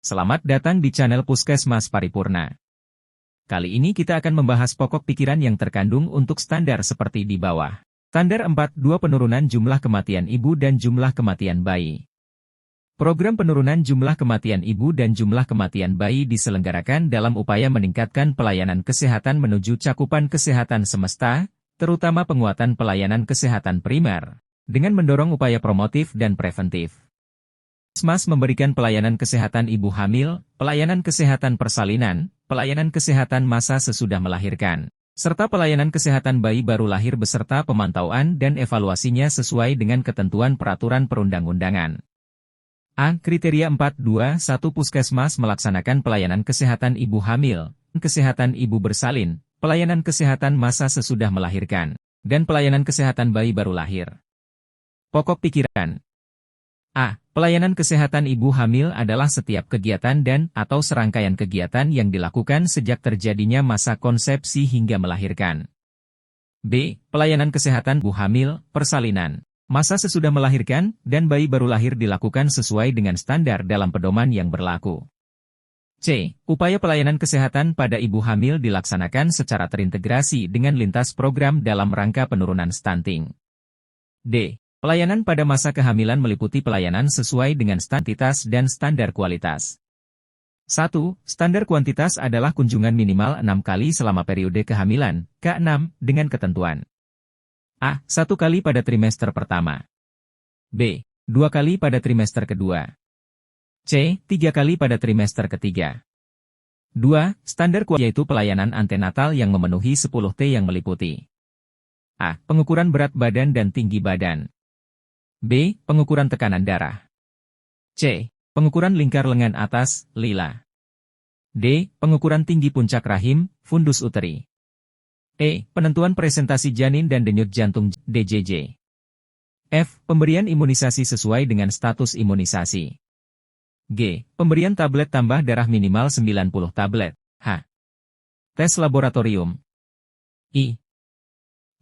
Selamat datang di channel Puskesmas Paripurna. Kali ini kita akan membahas pokok pikiran yang terkandung untuk standar seperti di bawah. Standar 4.2 Penurunan jumlah kematian ibu dan jumlah kematian bayi. Program penurunan jumlah kematian ibu dan jumlah kematian bayi diselenggarakan dalam upaya meningkatkan pelayanan kesehatan menuju cakupan kesehatan semesta, terutama penguatan pelayanan kesehatan primer, dengan mendorong upaya promotif dan preventif. Puskesmas memberikan pelayanan kesehatan ibu hamil, pelayanan kesehatan persalinan, pelayanan kesehatan masa sesudah melahirkan, serta pelayanan kesehatan bayi baru lahir beserta pemantauan dan evaluasinya sesuai dengan ketentuan peraturan perundang-undangan. A. Kriteria 4.2.1 Puskesmas melaksanakan pelayanan kesehatan ibu hamil, kesehatan ibu bersalin, pelayanan kesehatan masa sesudah melahirkan, dan pelayanan kesehatan bayi baru lahir. Pokok pikiran. A. Pelayanan kesehatan ibu hamil adalah setiap kegiatan dan/atau serangkaian kegiatan yang dilakukan sejak terjadinya masa konsepsi hingga melahirkan. B. Pelayanan kesehatan ibu hamil, persalinan, masa sesudah melahirkan, dan bayi baru lahir dilakukan sesuai dengan standar dalam pedoman yang berlaku. C. Upaya pelayanan kesehatan pada ibu hamil dilaksanakan secara terintegrasi dengan lintas program dalam rangka penurunan stunting. D. Pelayanan pada masa kehamilan meliputi pelayanan sesuai dengan kuantitas dan standar kualitas. 1. Standar kuantitas adalah kunjungan minimal 6 kali selama periode kehamilan, K6, dengan ketentuan. A. 1 kali pada trimester pertama. B. 2 kali pada trimester kedua. C. 3 kali pada trimester ketiga. 2. Standar kualitas yaitu pelayanan antenatal yang memenuhi 10T yang meliputi A. Pengukuran berat badan dan tinggi badan. B. Pengukuran tekanan darah. C. Pengukuran lingkar lengan atas, lila. D. Pengukuran tinggi puncak rahim, fundus uteri. E. Penentuan presentasi janin dan denyut jantung, DJJ. F. Pemberian imunisasi sesuai dengan status imunisasi. G. Pemberian tablet tambah darah minimal 90 tablet. H. Tes laboratorium. I.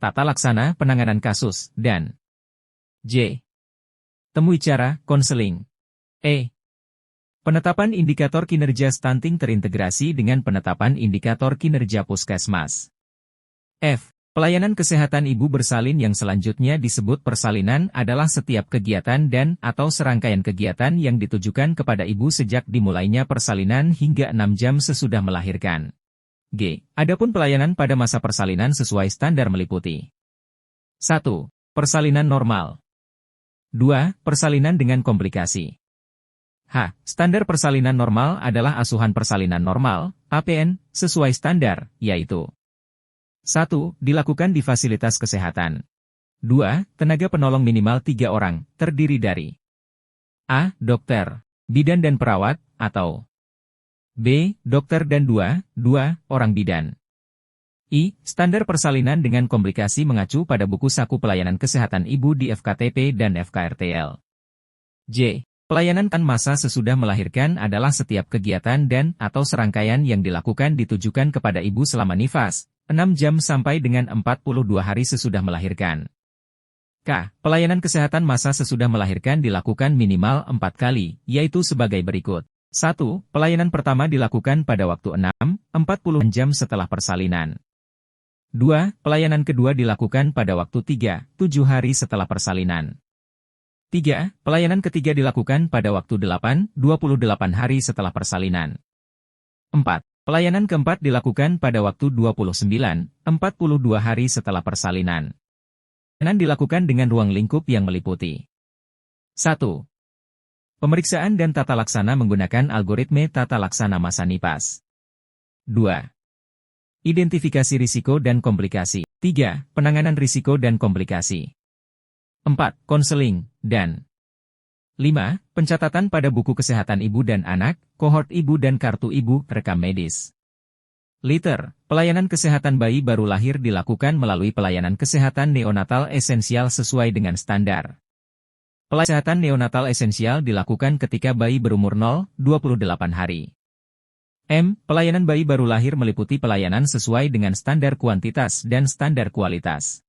Tata laksana penanganan kasus, dan J. Temui cara, konseling. E. Penetapan indikator kinerja stunting terintegrasi dengan penetapan indikator kinerja puskesmas. F. Pelayanan kesehatan ibu bersalin yang selanjutnya disebut persalinan adalah setiap kegiatan dan/atau serangkaian kegiatan yang ditujukan kepada ibu sejak dimulainya persalinan hingga 6 jam sesudah melahirkan. G. Adapun pelayanan pada masa persalinan sesuai standar meliputi 1. Persalinan normal. 2. Persalinan dengan komplikasi. H. Standar persalinan normal adalah asuhan persalinan normal, APN, sesuai standar, yaitu 1. Dilakukan di fasilitas kesehatan. 2. Tenaga penolong minimal 3 orang, terdiri dari A. Dokter, bidan dan perawat, atau B. Dokter dan 2 orang bidan. I. Standar persalinan dengan komplikasi mengacu pada buku saku pelayanan kesehatan ibu di FKTP dan FKRTL. J. Pelayanan masa sesudah melahirkan adalah setiap kegiatan dan/atau serangkaian yang dilakukan ditujukan kepada ibu selama nifas, 6 jam sampai dengan 42 hari sesudah melahirkan. K. Pelayanan kesehatan masa sesudah melahirkan dilakukan minimal 4 kali, yaitu sebagai berikut. 1. Pelayanan pertama dilakukan pada waktu 6-40 jam setelah persalinan. 2. Pelayanan kedua dilakukan pada waktu 3-7 hari setelah persalinan. 3. Pelayanan ketiga dilakukan pada waktu 8-28 hari setelah persalinan. 4. Pelayanan keempat dilakukan pada waktu 29-42 hari setelah persalinan. Pelayanan dilakukan dengan ruang lingkup yang meliputi 1. Pemeriksaan dan tata laksana menggunakan algoritme tata laksana masa nipas. 2. Identifikasi risiko dan komplikasi. 3. Penanganan risiko dan komplikasi. 4. Konseling, dan 5. Pencatatan pada buku kesehatan ibu dan anak, kohort ibu dan kartu ibu, rekam medis. Liter, pelayanan kesehatan bayi baru lahir dilakukan melalui pelayanan kesehatan neonatal esensial sesuai dengan standar. Pelayanan kesehatan neonatal esensial dilakukan ketika bayi berumur 0-28 hari. M. Pelayanan bayi baru lahir meliputi pelayanan sesuai dengan standar kuantitas dan standar kualitas.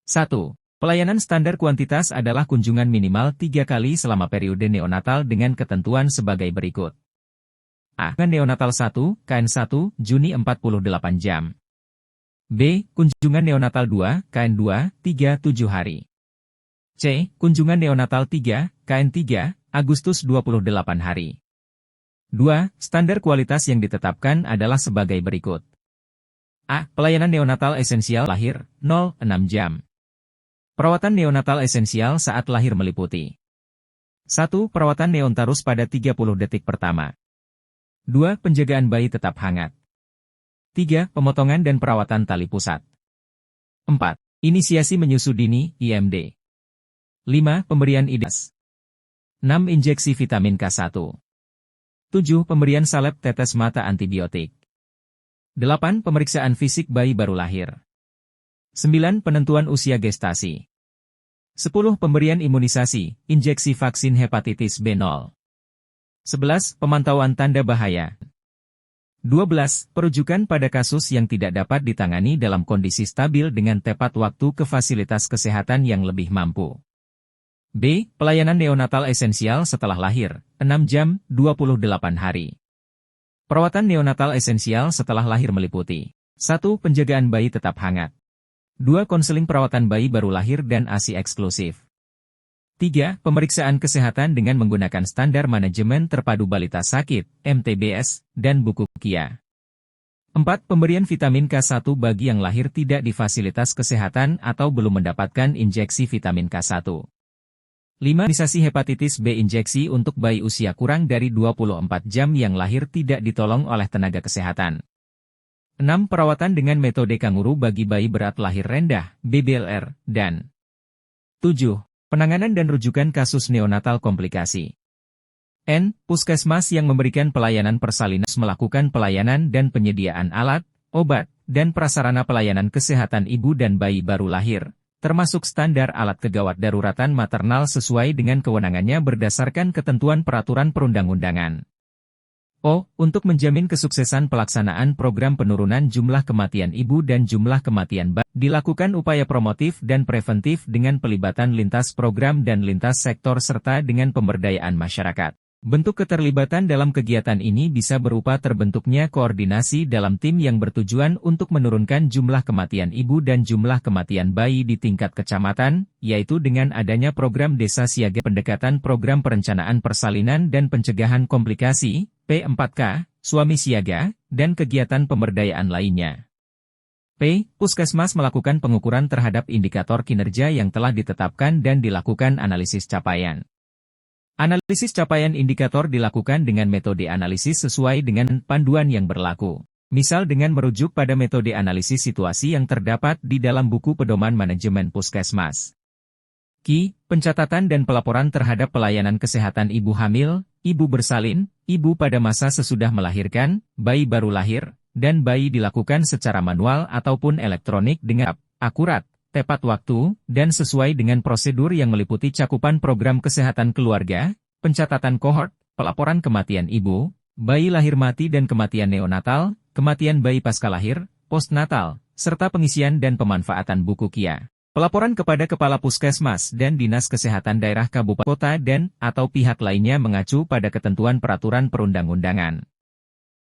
1. Pelayanan standar kuantitas adalah kunjungan minimal 3 kali selama periode neonatal dengan ketentuan sebagai berikut. A. Kunjungan neonatal 1, KN1, Juni 48 jam. B. Kunjungan neonatal 2, KN2, 37 hari. C. Kunjungan neonatal 3, KN3, Agustus 28 hari. 2. Standar kualitas yang ditetapkan adalah sebagai berikut. A. Pelayanan neonatal esensial lahir, 0,6 jam. Perawatan neonatal esensial saat lahir meliputi 1. Perawatan neontarus pada 30 detik pertama. 2. Penjagaan bayi tetap hangat. 3. Pemotongan dan perawatan tali pusat. 4. Inisiasi menyusu dini, IMD. 5. Pemberian IDAS. 6. Injeksi vitamin K1. 7. Pemberian salep tetes mata antibiotik. 8. Pemeriksaan fisik bayi baru lahir. 9. Penentuan usia gestasi. 10. Pemberian imunisasi, injeksi vaksin hepatitis B0. 11. Pemantauan tanda bahaya. 12. Perujukan pada kasus yang tidak dapat ditangani dalam kondisi stabil dengan tepat waktu ke fasilitas kesehatan yang lebih mampu. B. Pelayanan neonatal esensial setelah lahir, 6 jam, 28 hari. Perawatan neonatal esensial setelah lahir meliputi 1. Penjagaan bayi tetap hangat. 2. Konseling perawatan bayi baru lahir dan ASI eksklusif. 3. Pemeriksaan kesehatan dengan menggunakan standar manajemen terpadu balita sakit, MTBS, dan buku KIA. 4. Pemberian vitamin K1 bagi yang lahir tidak di fasilitas kesehatan atau belum mendapatkan injeksi vitamin K1. 5. Imunisasi hepatitis B injeksi untuk bayi usia kurang dari 24 jam yang lahir tidak ditolong oleh tenaga kesehatan. 6. Perawatan dengan metode kanguru bagi bayi berat lahir rendah, BBLR, dan 7. Penanganan dan rujukan kasus neonatal komplikasi. N. Puskesmas yang memberikan pelayanan persalinan melakukan pelayanan dan penyediaan alat, obat, dan prasarana pelayanan kesehatan ibu dan bayi baru lahir, termasuk standar alat kegawat daruratan maternal sesuai dengan kewenangannya berdasarkan ketentuan peraturan perundang-undangan. O. Untuk menjamin kesuksesan pelaksanaan program penurunan jumlah kematian ibu dan jumlah kematian bayi, dilakukan upaya promotif dan preventif dengan pelibatan lintas program dan lintas sektor serta dengan pemberdayaan masyarakat. Bentuk keterlibatan dalam kegiatan ini bisa berupa terbentuknya koordinasi dalam tim yang bertujuan untuk menurunkan jumlah kematian ibu dan jumlah kematian bayi di tingkat kecamatan, yaitu dengan adanya program desa siaga pendekatan program perencanaan persalinan dan pencegahan komplikasi, P4K, suami siaga, dan kegiatan pemberdayaan lainnya. P. Puskesmas melakukan pengukuran terhadap indikator kinerja yang telah ditetapkan dan dilakukan analisis capaian. Analisis capaian indikator dilakukan dengan metode analisis sesuai dengan panduan yang berlaku. Misal dengan merujuk pada metode analisis situasi yang terdapat di dalam buku pedoman manajemen puskesmas. Ki. Pencatatan dan pelaporan terhadap pelayanan kesehatan ibu hamil, ibu bersalin, ibu pada masa sesudah melahirkan, bayi baru lahir, dan bayi dilakukan secara manual ataupun elektronik dengan akurat, tepat waktu, dan sesuai dengan prosedur yang meliputi cakupan program kesehatan keluarga, pencatatan kohort, pelaporan kematian ibu, bayi lahir mati dan kematian neonatal, kematian bayi pasca lahir, postnatal, serta pengisian dan pemanfaatan buku KIA. Pelaporan kepada Kepala Puskesmas dan Dinas Kesehatan Daerah Kabupaten Kota dan atau pihak lainnya mengacu pada ketentuan peraturan perundang-undangan.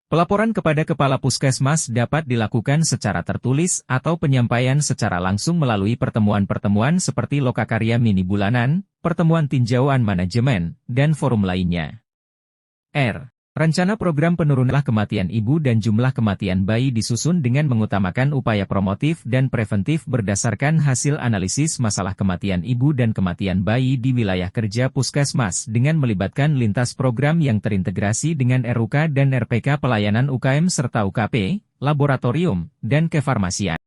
Pelaporan kepada Kepala Puskesmas dapat dilakukan secara tertulis atau penyampaian secara langsung melalui pertemuan-pertemuan seperti lokakarya mini bulanan, pertemuan tinjauan manajemen, dan forum lainnya. R. Rencana program penurunan kematian ibu dan jumlah kematian bayi disusun dengan mengutamakan upaya promotif dan preventif berdasarkan hasil analisis masalah kematian ibu dan kematian bayi di wilayah kerja puskesmas dengan melibatkan lintas program yang terintegrasi dengan RUK dan RPK pelayanan UKM serta UKP, laboratorium, dan kefarmasian.